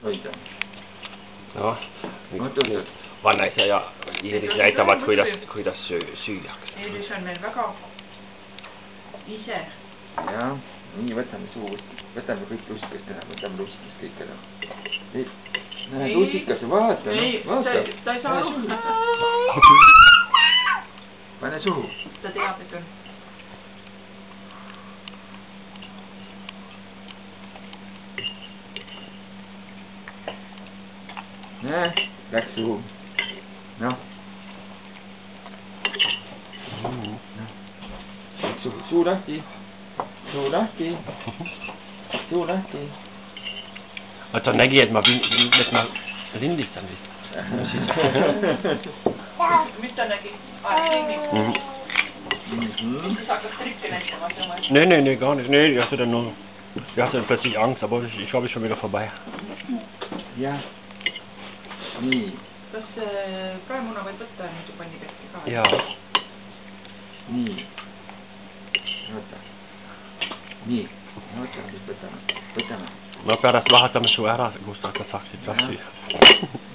hoida. Noh, Oot. Vannaisa ja Iiris näitavad, kuidas süüakse. Iiris on meil väga ise. Jah, nii võtame suust. Võtame kõik lusikast ära, võtame lusikast kõik ära. Näe, lusikas, vaata. Ei, ta ei saa aru. Pane suhu. Ta teab, et on. Näe, läks suhu. Noh. Suu lahti. Suu lahti. Suu lahti. Ta nägi, et ma lindistan vist. Mis ta nägi? Filmib. Siis hakkab trikke näitama. Nee, gar nicht. Nee, die hatte dann nur... Die hatte dann plötzlich Angst, aber ich glaube, ich bin wieder vorbei. Ja. Nii. Kas praemuna võib võtta nüüd pannipetti ka? Jaa. Nii. Oota. Nii. Oota, mis võtame. Võtame. No pärast vahetame su ära, kus sa saaksid sassi.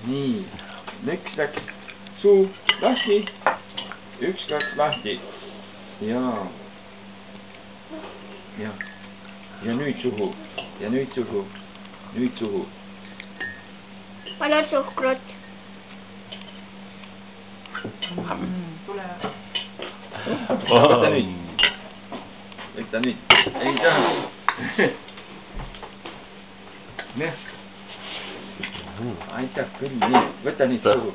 Nii. Üks läks suu lahti. Üks läks lahti. Jaa. Ja. Ja nüüd suhu. Ja nüüd suhu. Nüüd suhu. Palju suhkrut. Tule. Võta nüüd. Võta nüüd. Ei taha. Aitäh küll, nii. Võta nüüd suhu.